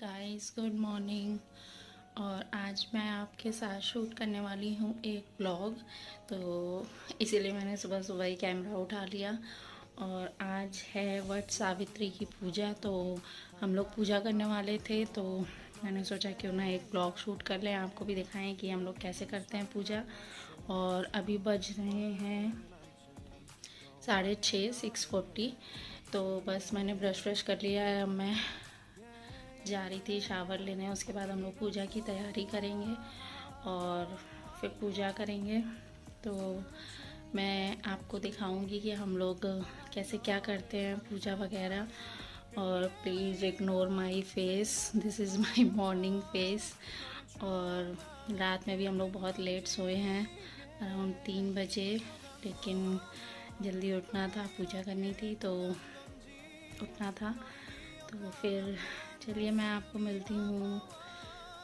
Guys, good morning. और आज मैं आपके साथ शूट करने वाली हूँ एक ब्लॉग। तो इसीलिए मैंने सुबह सुबह ही कैमरा उठा लिया। और आज है वट सावित्री की पूजा, तो हम लोग पूजा करने वाले थे। तो मैंने सोचा क्यों ना एक ब्लॉग शूट कर लें, आपको भी दिखाएं कि हम लोग कैसे करते हैं पूजा। और अभी बज रहे हैं 6:30, 6:40। तो बस मैंने ब्रश व्रश कर लिया है। अब मैं जा रही थी शावर लेने, उसके बाद हम लोग पूजा की तैयारी करेंगे और फिर पूजा करेंगे। तो मैं आपको दिखाऊंगी कि हम लोग कैसे क्या करते हैं पूजा वगैरह। और please ignore my face, this is my morning face. और रात में भी हम लोग बहुत लेट सोए हैं, अराउंड 3 बजे। लेकिन जल्दी उठना था, पूजा करनी थी तो उठना था। तो फिर चलिए मैं आपको मिलती हूँ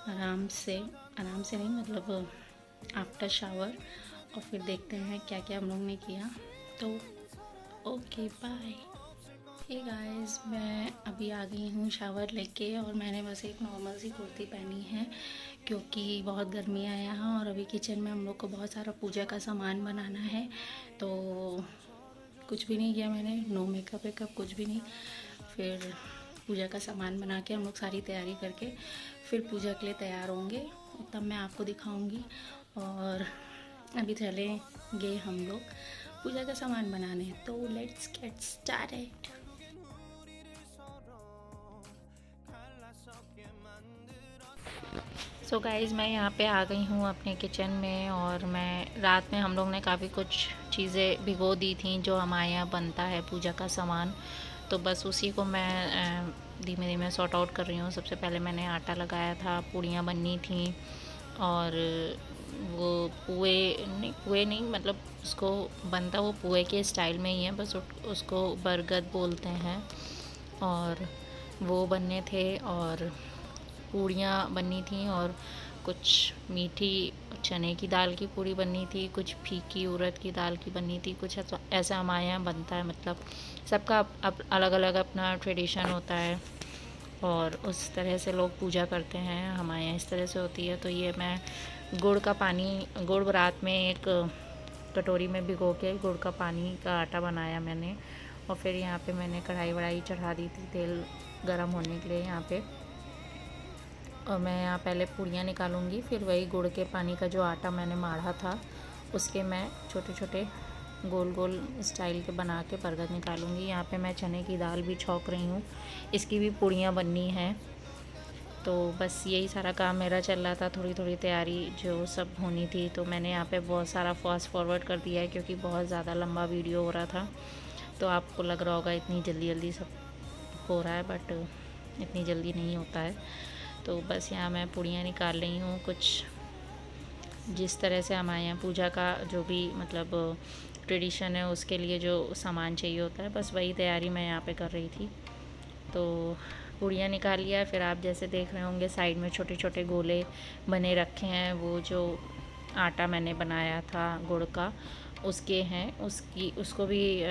आराम से नहीं, मतलब आफ्टर शावर। और फिर देखते हैं क्या क्या हम लोग ने किया। तो ओके, बाय। हे गाइस, मैं अभी आ गई हूँ शावर लेके। और मैंने बस एक नॉर्मल सी कुर्ती पहनी है क्योंकि बहुत गर्मी है यहाँ। और अभी किचन में हम लोग को बहुत सारा पूजा का सामान बनाना है। तो कुछ भी नहीं किया मैंने, नो मेकअप वेकअप कुछ भी नहीं। फिर पूजा का सामान बना के हम लोग सारी तैयारी करके फिर पूजा के लिए तैयार होंगे, तब मैं आपको दिखाऊंगी। और अभी चलेंगे हम लोग पूजा का सामान बनाने। तो let's get started. So guys, मैं यहाँ पे आ गई हूँ अपने किचन में। और मैं रात में हम लोग ने काफ़ी कुछ चीज़ें भिगो दी थी जो हमारे यहाँ बनता है पूजा का सामान। तो बस उसी को मैं धीमे धीमे सॉर्ट आउट कर रही हूँ। सबसे पहले मैंने आटा लगाया था, पूड़ियाँ बननी थी। और वो पुए नहीं, मतलब उसको बनता वो पुए के स्टाइल में ही है, बस उसको बरगद बोलते हैं। और वो बनने थे और पूड़ियाँ बननी थी। और कुछ मीठी चने की दाल की पूड़ी बननी थी, कुछ फीकी उड़द की दाल की बननी थी। कुछ ऐसा हमारे यहाँ बनता है, मतलब सबका अलग अलग अपना ट्रेडिशन होता है और उस तरह से लोग पूजा करते हैं। हमारे यहाँ इस तरह से होती है। तो ये मैं गुड़ रात में एक कटोरी में भिगो के गुड़ का पानी का आटा बनाया मैंने। और फिर यहाँ पे मैंने कढ़ाई वढ़ाई चढ़ा दी थी तेल गरम होने के लिए यहाँ पे। और मैं यहाँ पहले पूड़ियाँ निकालूंगी, फिर वही गुड़ के पानी का जो आटा मैंने माढ़ा था उसके मैं छोटे छोटे गोल गोल स्टाइल के बना के बरगद निकालूंगी। यहाँ पे मैं चने की दाल भी छौंक रही हूँ, इसकी भी पूड़ियाँ बननी हैं। तो बस यही सारा काम मेरा चल रहा था, थोड़ी थोड़ी तैयारी जो सब होनी थी। तो मैंने यहाँ पे बहुत सारा फास्ट फॉरवर्ड कर दिया है क्योंकि बहुत ज़्यादा लंबा वीडियो हो रहा था। तो आपको लग रहा होगा इतनी जल्दी जल्दी सब हो रहा है, बट इतनी जल्दी नहीं होता है। तो बस यहाँ मैं पूड़ियाँ निकाल रही हूँ। कुछ जिस तरह से हमारे यहाँ पूजा का जो भी मतलब ट्रेडिशन है उसके लिए जो सामान चाहिए होता है, बस वही तैयारी मैं यहाँ पे कर रही थी। तो पूड़ियाँ निकाल लिया। फिर आप जैसे देख रहे होंगे साइड में छोटे छोटे गोले बने रखे हैं, वो जो आटा मैंने बनाया था गुड़ का उसके हैं, उसको भी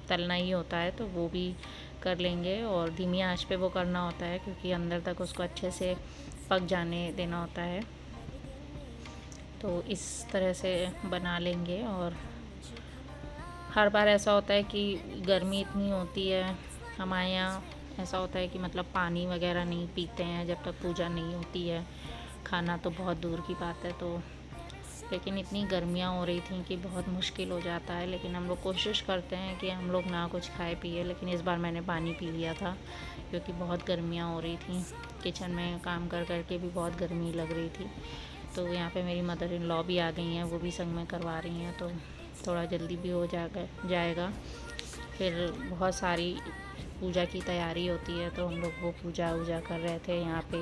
तलना ही होता है। तो वो भी कर लेंगे और धीमी आंच पे वो करना होता है क्योंकि अंदर तक उसको अच्छे से पक जाने देना होता है। तो इस तरह से बना लेंगे। और हर बार ऐसा होता है कि गर्मी इतनी होती है हमारे यहाँ, ऐसा होता है कि मतलब पानी वगैरह नहीं पीते हैं जब तक पूजा नहीं होती है। खाना तो बहुत दूर की बात है। तो लेकिन इतनी गर्मियाँ हो रही थी कि बहुत मुश्किल हो जाता है। लेकिन हम लोग कोशिश करते हैं कि हम लोग ना कुछ खाए पिए। लेकिन इस बार मैंने पानी पी लिया था क्योंकि बहुत गर्मियाँ हो रही थी। किचन में काम कर कर के भी बहुत गर्मी लग रही थी। तो यहाँ पे मेरी मदर इन लॉ भी आ गई हैं, वो भी संग में करवा रही हैं, तो थोड़ा जल्दी भी हो जाएगा। फिर बहुत सारी पूजा की तैयारी होती है, तो हम लोग वो पूजा वूजा कर रहे थे। यहाँ पे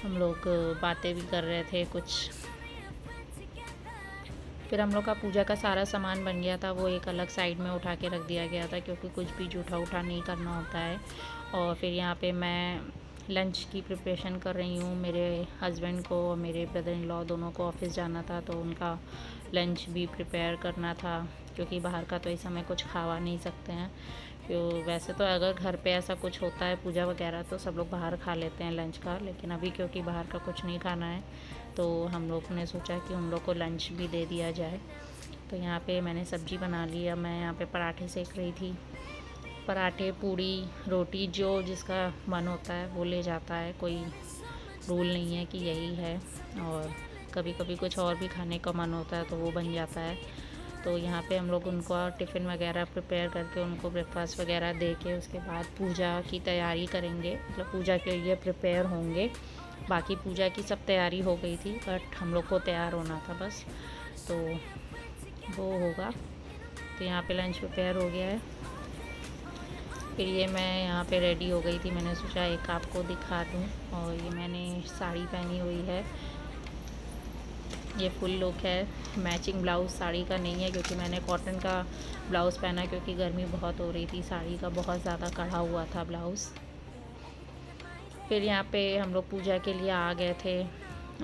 हम लोग बातें भी कर रहे थे कुछ। फिर हम लोग का पूजा का सारा सामान बन गया था, वो एक अलग साइड में उठा के रख दिया गया था क्योंकि कुछ भी जूठा उठा नहीं करना होता है। और फिर यहाँ पे मैं लंच की प्रिपरेशन कर रही हूँ। मेरे हस्बैंड को और मेरे ब्रदर इन लॉ दोनों को ऑफिस जाना था, तो उनका लंच भी प्रिपेयर करना था, क्योंकि बाहर का तो इस समय कुछ खावा नहीं सकते हैं। तो वैसे तो अगर घर पे ऐसा कुछ होता है पूजा वगैरह तो सब लोग बाहर खा लेते हैं लंच का, लेकिन अभी क्योंकि बाहर का कुछ नहीं खाना है तो हम लोग ने सोचा कि उन लोग को लंच भी दे दिया जाए। तो यहाँ पे मैंने सब्ज़ी बना ली। अब मैं यहाँ पे पराठे सेक रही थी। पराठे, पूड़ी, रोटी, जो जिसका मन होता है वो ले जाता है, कोई रूल नहीं है कि यही है। और कभी कभी कुछ और भी खाने का मन होता है तो वो बन जाता है। तो यहाँ पे हम लोग उनको टिफ़िन वगैरह प्रिपेयर करके उनको ब्रेकफास्ट वगैरह दे के उसके बाद पूजा की तैयारी करेंगे, मतलब पूजा के लिए प्रिपेयर होंगे। बाकी पूजा की सब तैयारी हो गई थी, बट हम लोग को तैयार होना था बस, तो वो होगा। तो यहाँ पे लंच प्रिपेयर हो गया है। फिर ये मैं यहाँ पे रेडी हो गई थी, मैंने सोचा एक आपको दिखा दूँ। और ये मैंने साड़ी पहनी हुई है, ये फुल लुक है। मैचिंग ब्लाउज़ साड़ी का नहीं है क्योंकि मैंने कॉटन का ब्लाउज़ पहना, क्योंकि गर्मी बहुत हो रही थी, साड़ी का बहुत ज़्यादा कढ़ा हुआ था ब्लाउज़। फिर यहाँ पे हम लोग पूजा के लिए आ गए थे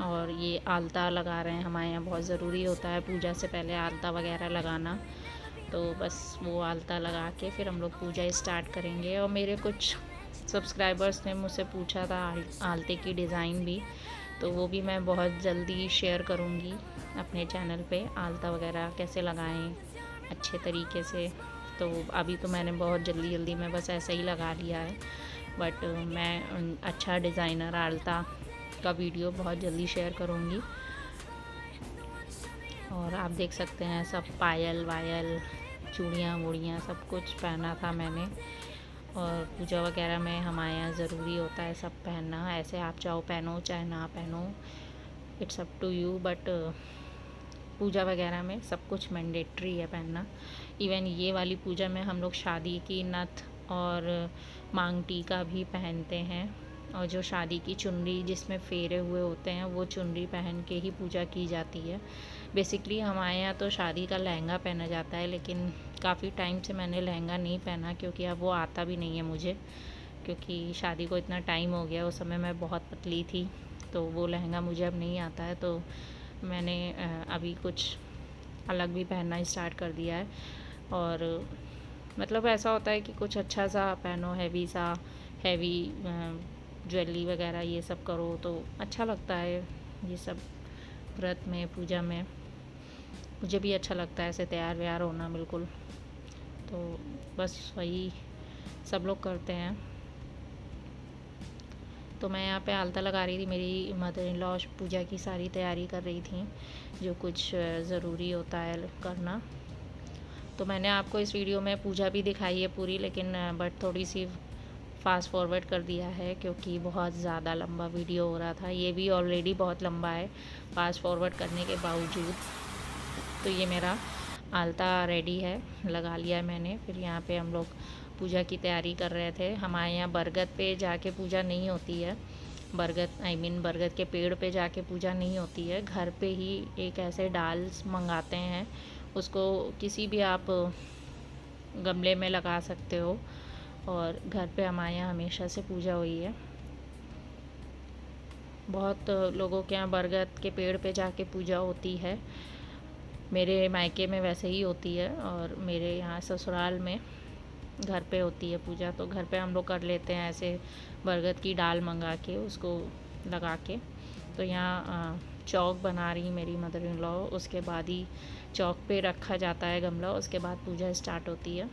और ये आलता लगा रहे हैं। हमारे यहाँ बहुत ज़रूरी होता है पूजा से पहले आलता वगैरह लगाना, तो बस वो आलता लगा के फिर हम लोग पूजा स्टार्ट करेंगे। और मेरे कुछ सब्सक्राइबर्स ने मुझसे पूछा था आलते की डिज़ाइन भी, तो वो भी मैं बहुत जल्दी शेयर करूँगी अपने चैनल पे, आलता वगैरह कैसे लगाएं अच्छे तरीके से। तो अभी तो मैंने बहुत जल्दी में बस ऐसा ही लगा लिया है, बट मैं अच्छा डिज़ाइनर आलता का वीडियो बहुत जल्दी शेयर करूँगी। और आप देख सकते हैं सब पायल वायल, चूड़ियाँ वूड़ियाँ सब कुछ पहना था मैंने। और पूजा वगैरह में हमारे यहाँ ज़रूरी होता है सब पहनना, ऐसे आप चाहो पहनो चाहे ना पहनो, it's up to you, but पूजा वगैरह में सब कुछ मैंडेटरी है पहनना। इवन ये वाली पूजा में हम लोग शादी की नथ और मांग टीका भी पहनते हैं, और जो शादी की चुनरी जिसमें फेरे हुए होते हैं वो चुनरी पहन के ही पूजा की जाती है। बेसिकली हमारे यहाँ तो शादी का लहंगा पहना जाता है, लेकिन काफ़ी टाइम से मैंने लहंगा नहीं पहना क्योंकि अब वो आता भी नहीं है मुझे, क्योंकि शादी को इतना टाइम हो गया। उस समय मैं बहुत पतली थी, तो वो लहंगा मुझे अब नहीं आता है। तो मैंने अभी कुछ अलग भी पहनना स्टार्ट कर दिया है। और मतलब ऐसा होता है कि कुछ अच्छा सा पहनो, हैवी ज्वेलरी वगैरह ये सब करो तो अच्छा लगता है। ये सब व्रत में, पूजा में मुझे भी अच्छा लगता है ऐसे तैयार व्यार होना बिल्कुल। तो बस वही सब लोग करते हैं। तो मैं यहाँ पे आलता लगा रही थी, मेरी मदर इन लॉ पूजा की सारी तैयारी कर रही थी, जो कुछ ज़रूरी होता है करना। तो मैंने आपको इस वीडियो में पूजा भी दिखाई है पूरी, लेकिन बट थोड़ी सी फास्ट फॉरवर्ड कर दिया है क्योंकि बहुत ज़्यादा लंबा वीडियो हो रहा था। ये भी ऑलरेडी बहुत लंबा है फास्ट फॉरवर्ड करने के बावजूद। तो ये मेरा आलता रेडी है, लगा लिया है मैंने। फिर यहाँ पे हम लोग पूजा की तैयारी कर रहे थे। हमारे यहाँ बरगद पे जाके पूजा नहीं होती है, बरगद के पेड़ पे जाके पूजा नहीं होती है। घर पे ही एक ऐसे डाल मंगाते हैं, उसको किसी भी आप गमले में लगा सकते हो, और घर पे हमारे यहाँ हमेशा से पूजा हुई है। बहुत लोगों के यहाँ बरगद के पेड़ पे जाके पूजा होती है, मेरे मायके में वैसे ही होती है, और मेरे यहाँ ससुराल में घर पे होती है पूजा। तो घर पे हम लोग कर लेते हैं ऐसे बरगद की डाल मंगा के उसको लगा के। तो यहाँ चौक बना रही मेरी मदर इन लॉ, उसके बाद ही चौक पे रखा जाता है गमला, उसके बाद पूजा स्टार्ट होती है।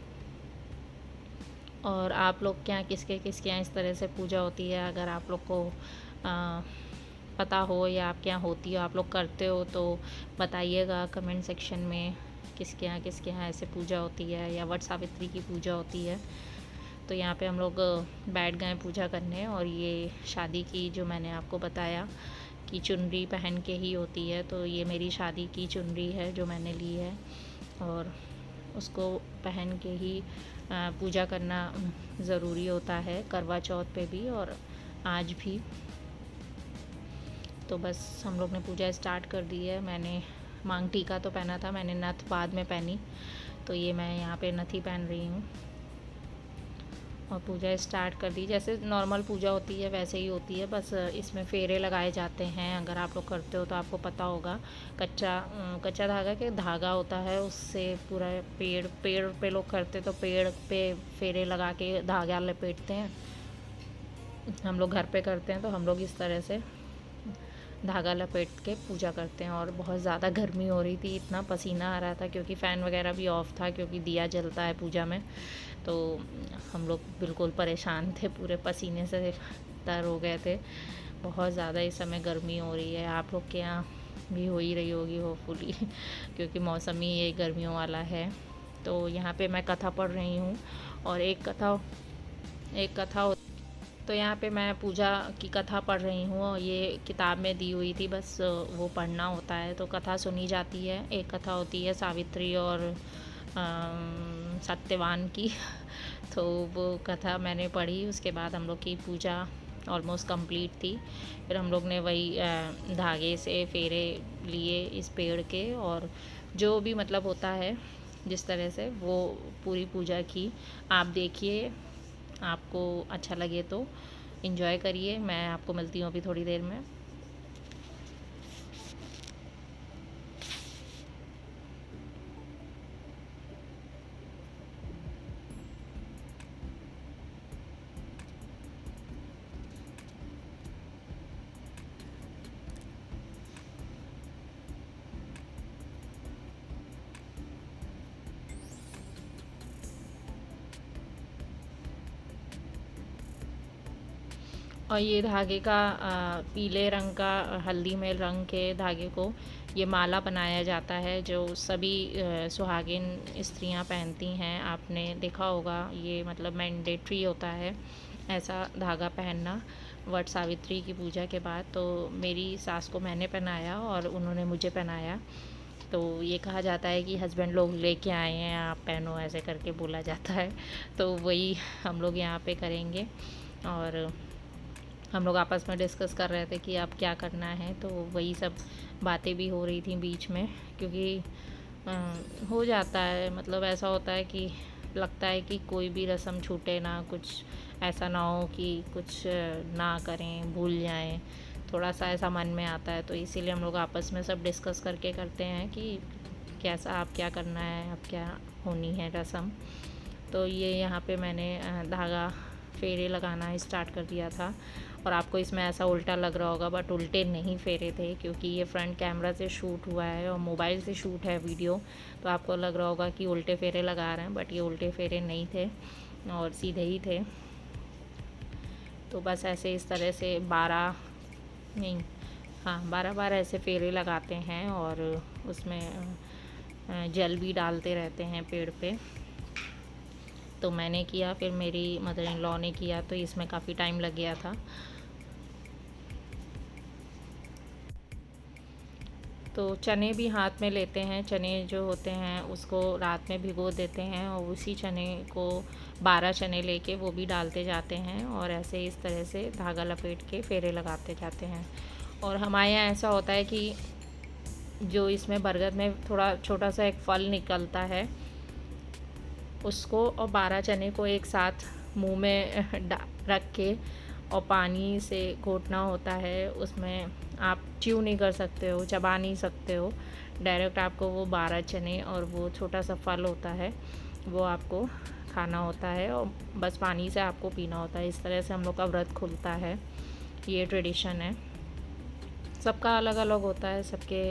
और आप लोग के यहाँ किसके यहाँ इस तरह से पूजा होती है, अगर आप लोग को पता हो या आपके यहाँ होती हो, आप लोग करते हो, तो बताइएगा कमेंट सेक्शन में किसके यहाँ ऐसे पूजा होती है या वट सावित्री की पूजा होती है। तो यहाँ पे हम लोग बैठ गए पूजा करने। और ये शादी की जो मैंने आपको बताया कि चुनरी पहन के ही होती है, तो ये मेरी शादी की चुनरी है जो मैंने ली है, और उसको पहन के ही पूजा करना ज़रूरी होता है, करवा चौथ पे भी और आज भी। तो बस हम लोग ने पूजा स्टार्ट कर दी है। मैंने मांग टीका तो पहना था, मैंने नथ बाद में पहनी, तो ये मैं यहाँ पे नथ ही पहन रही हूँ। और पूजा स्टार्ट कर दी। जैसे नॉर्मल पूजा होती है वैसे ही होती है, बस इसमें फेरे लगाए जाते हैं। अगर आप लोग करते हो तो आपको पता होगा, कच्चा धागा के धागा होता है, उससे पूरा पेड़ पे लोग करते तो पेड़ पे फेरे लगा के धागा लपेटते हैं। हम लोग घर पे करते हैं तो हम लोग इस तरह से धागा लपेट के पूजा करते हैं। और बहुत ज़्यादा गर्मी हो रही थी, इतना पसीना आ रहा था क्योंकि फ़ैन वगैरह भी ऑफ़ था, क्योंकि दिया जलता है पूजा में। तो हम लोग बिल्कुल परेशान थे, पूरे पसीने से तर हो गए थे। बहुत ज़्यादा इस समय गर्मी हो रही है, आप लोग के यहाँ भी हो ही रही होगी होपफुली क्योंकि मौसम ही ये गर्मियों वाला है। तो यहाँ पे मैं कथा पढ़ रही हूँ, और एक कथा तो यहाँ पे मैं पूजा की कथा पढ़ रही हूँ, और ये किताब में दी हुई थी, बस वो पढ़ना होता है। तो कथा सुनी जाती है। एक कथा होती है सावित्री और सत्यवान की तो वो कथा मैंने पढ़ी, उसके बाद हम लोग की पूजा ऑलमोस्ट कंप्लीट थी। फिर हम लोग ने वही धागे से फेरे लिए इस पेड़ के, और जो भी मतलब होता है जिस तरह से वो पूरी पूजा की। आप देखिए, आपको अच्छा लगे तो एंजॉय करिए। मैं आपको मिलती हूँ अभी थोड़ी देर में। और ये धागे का पीले रंग का, हल्दी में रंग के धागे को ये माला बनाया जाता है, जो सभी सुहागिन स्त्रियां पहनती हैं। आपने देखा होगा, ये मतलब मैंडेटरी होता है ऐसा धागा पहनना वट सावित्री की पूजा के बाद। तो मेरी सास को मैंने पहनाया और उन्होंने मुझे पहनाया। तो ये कहा जाता है कि हस्बैंड लोग लेके आए हैं, आप पहनो, ऐसे करके बोला जाता है। तो वही हम लोग यहाँ पे करेंगे। और हम लोग आपस में डिस्कस कर रहे थे कि अब क्या करना है, तो वही सब बातें भी हो रही थी बीच में। क्योंकि हो जाता है, मतलब ऐसा होता है कि लगता है कि कोई भी रस्म छूटे ना, कुछ ऐसा ना हो कि कुछ ना करें, भूल जाएं, थोड़ा सा ऐसा मन में आता है। तो इसीलिए हम लोग आपस में सब डिस्कस करके करते हैं कि कैसा, अब क्या करना है, अब क्या होनी है रस्म। तो ये यहाँ पे मैंने धागा फेरे लगाना स्टार्ट कर दिया था। और आपको इसमें ऐसा उल्टा लग रहा होगा, बट उल्टे नहीं फेरे थे, क्योंकि ये फ्रंट कैमरा से शूट हुआ है और मोबाइल से शूट है वीडियो। तो आपको लग रहा होगा कि उल्टे फेरे लगा रहे हैं, बट ये उल्टे फेरे नहीं थे और सीधे ही थे। तो बस ऐसे इस तरह से 12 नहीं, हाँ 12 बार ऐसे फेरे लगाते हैं, और उसमें जल भी डालते रहते हैं पेड़ पे। तो मैंने किया, फिर मेरी मदर इन लॉ ने किया, तो इसमें काफ़ी टाइम लग गया था। तो चने भी हाथ में लेते हैं, चने जो होते हैं उसको रात में भिगो देते हैं, और उसी चने को 12 चने लेके वो भी डालते जाते हैं, और ऐसे इस तरह से धागा लपेट के फेरे लगाते जाते हैं। और हमारे यहाँ ऐसा होता है कि जो इसमें बरगद में थोड़ा छोटा सा एक फल निकलता है, उसको और 12 चने को एक साथ मुंह में रख के और पानी से घोटना होता है। उसमें आप च्यू नहीं कर सकते हो, चबा नहीं सकते हो, डायरेक्ट आपको वो 12 चने और वो छोटा सा फल होता है वो आपको खाना होता है, और बस पानी से आपको पीना होता है। इस तरह से हम लोग का व्रत खुलता है। ये ट्रेडिशन है, सबका अलग अलग होता है, सबके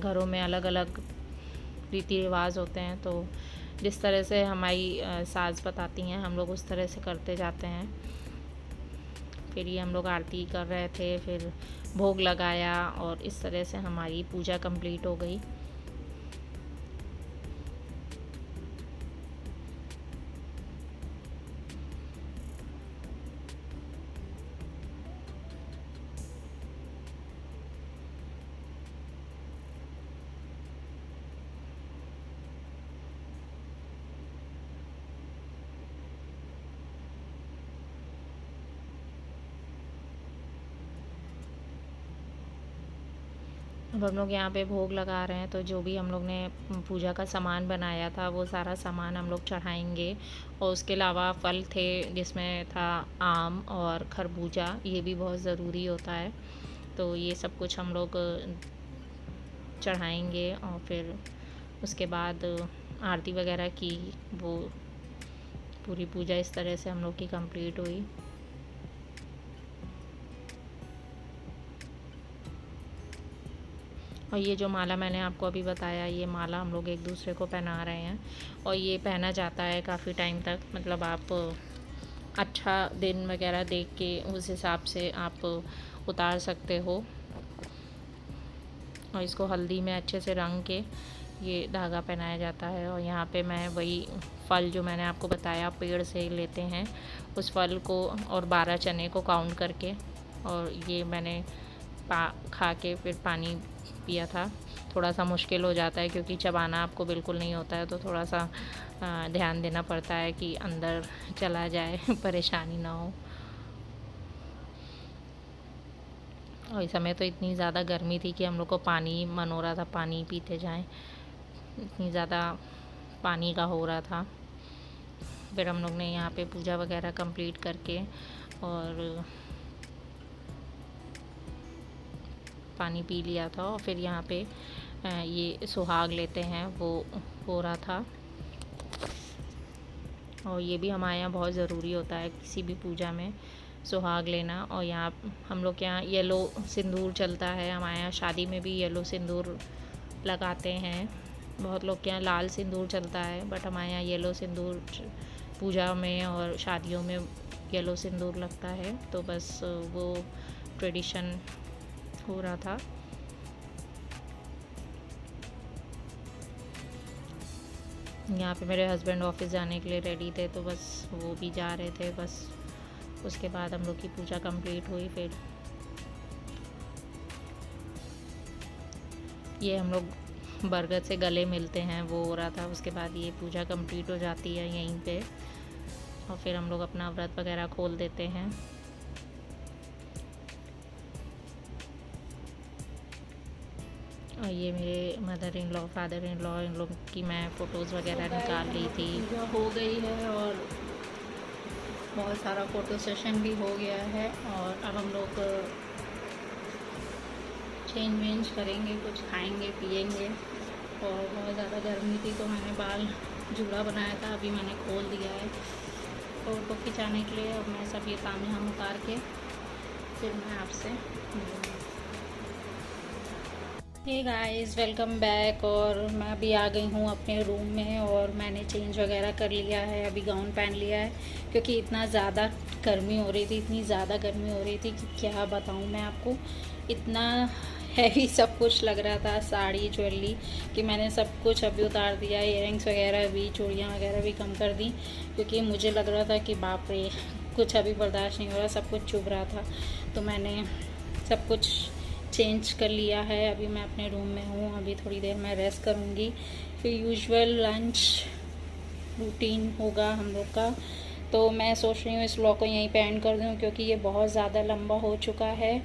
घरों में अलग अलग रीति रिवाज होते हैं। तो जिस तरह से हमारी सास बताती हैं, हम लोग उस तरह से करते जाते हैं। फिर ये हम लोग आरती कर रहे थे, फिर भोग लगाया, और इस तरह से हमारी पूजा कंप्लीट हो गई। अब हम लोग यहाँ पे भोग लगा रहे हैं, तो जो भी हम लोग ने पूजा का सामान बनाया था वो सारा सामान हम लोग चढ़ाएंगे। और उसके अलावा फल थे, जिसमें था आम और खरबूजा, ये भी बहुत ज़रूरी होता है। तो ये सब कुछ हम लोग चढ़ाएंगे और फिर उसके बाद आरती वगैरह की। वो पूरी पूजा इस तरह से हम लोग की कंप्लीट हुई। और ये जो माला मैंने आपको अभी बताया, ये माला हम लोग एक दूसरे को पहना रहे हैं। और ये पहना जाता है काफ़ी टाइम तक, मतलब आप अच्छा दिन वगैरह देख के उस हिसाब से आप उतार सकते हो। और इसको हल्दी में अच्छे से रंग के ये धागा पहनाया जाता है। और यहाँ पे मैं वही फल जो मैंने आपको बताया पेड़ से लेते हैं, उस फल को और 12 चने को काउंट करके, और ये मैंने खा के फिर पानी पिया था। थोड़ा सा मुश्किल हो जाता है क्योंकि चबाना आपको बिल्कुल नहीं होता है, तो थोड़ा सा ध्यान देना पड़ता है कि अंदर चला जाए परेशानी ना हो। और इस समय तो इतनी ज़्यादा गर्मी थी कि हम लोग को पानी मन हो रहा था, पानी पीते जाएं, इतनी ज़्यादा पानी का हो रहा था। फिर हम लोग ने यहाँ पे पूजा वगैरह कंप्लीट करके और पानी पी लिया था। और फिर यहाँ पे ये सुहाग लेते हैं वो हो रहा था। और ये भी हमारे यहाँ बहुत ज़रूरी होता है किसी भी पूजा में, सुहाग लेना। और यहाँ हम लोग के यहाँ येलो सिंदूर चलता है, हमारे यहाँ शादी में भी येलो सिंदूर लगाते हैं। बहुत लोग के यहाँ लाल सिंदूर चलता है, बट हमारे यहाँ येलो सिंदूर पूजा में और शादियों में येलो सिंदूर लगता है। तो बस वो ट्रेडिशन हो रहा था। यहाँ पे मेरे हस्बैंड ऑफिस जाने के लिए रेडी थे, तो बस वो भी जा रहे थे। बस उसके बाद हम लोग की पूजा कंप्लीट हुई। फिर ये हम लोग बरगद से गले मिलते हैं, वो हो रहा था। उसके बाद ये पूजा कंप्लीट हो जाती है यहीं पे, और फिर हम लोग अपना व्रत वगैरह खोल देते हैं। और ये मेरे mother in law, father in law, इन लोग की मैं फ़ोटोज़ वगैरह निकाल रही थी। पूजा हो गई है और बहुत सारा फ़ोटो सेशन भी हो गया है। और अब हम लोग चेंज वेंज करेंगे, कुछ खाएंगे पिएंगे। और बहुत ज़्यादा गर्मी थी तो मैंने बाल जूड़ा बनाया था, अभी मैंने खोल दिया है फ़ोटो खिंचाने के लिए। और मैं सब ये काम यहाँ उतार के फिर मैं आपसे मिलूँगी। Hey guys, welcome back. और मैं अभी आ गई हूँ अपने रूम में और मैंने चेंज वगैरह कर लिया है। अभी गाउन पहन लिया है क्योंकि इतना ज़्यादा गर्मी हो रही थी, इतनी ज़्यादा गर्मी हो रही थी कि क्या बताऊँ मैं आपको। इतना हैवी सब कुछ लग रहा था, साड़ी ज्वेलरी, कि मैंने सब कुछ अभी उतार दिया। इयररिंग्स वगैरह भी, चूड़ियाँ वगैरह भी कम कर दी, क्योंकि मुझे लग रहा था कि बाप रे कुछ अभी बर्दाश्त नहीं हो रहा, सब कुछ चुभ रहा था। तो मैंने सब कुछ चेंज कर लिया है। अभी मैं अपने रूम में हूँ, अभी थोड़ी देर मैं रेस्ट करूँगी, फिर यूजुअल लंच रूटीन होगा हम लोग का। तो मैं सोच रही हूँ इस व्लॉग को यहीं पे एंड कर दूँ, क्योंकि ये बहुत ज़्यादा लंबा हो चुका है।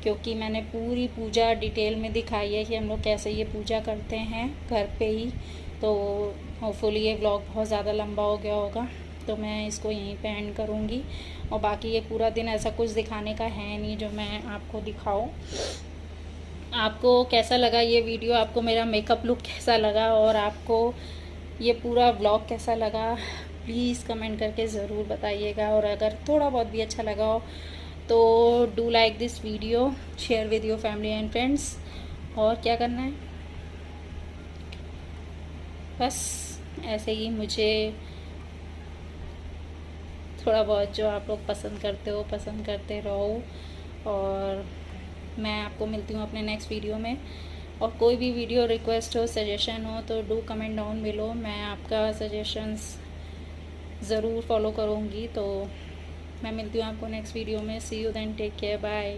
क्योंकि मैंने पूरी पूजा डिटेल में दिखाई है कि हम लोग कैसे ये पूजा करते हैं घर पे ही। तो होपफुली ये व्लॉग बहुत ज़्यादा लंबा हो गया होगा, तो मैं इसको यहीं पे एंड करूँगी। और बाकी ये पूरा दिन ऐसा कुछ दिखाने का है नहीं जो मैं आपको दिखाऊं। आपको कैसा लगा ये वीडियो, आपको मेरा मेकअप लुक कैसा लगा, और आपको ये पूरा व्लॉग कैसा लगा, प्लीज़ कमेंट करके ज़रूर बताइएगा। और अगर थोड़ा बहुत भी अच्छा लगा हो तो do like this video, share with your family and friends. और क्या करना है, बस ऐसे ही मुझे थोड़ा बहुत जो आप लोग पसंद करते हो पसंद करते रहो। और मैं आपको मिलती हूँ अपने नेक्स्ट वीडियो में। और कोई भी वीडियो रिक्वेस्ट हो, सजेशन हो, तो डू कमेंट डाउन बिलो, मैं आपका सजेशंस ज़रूर फॉलो करूँगी। तो मैं मिलती हूँ आपको नेक्स्ट वीडियो में। See you then, take care, bye.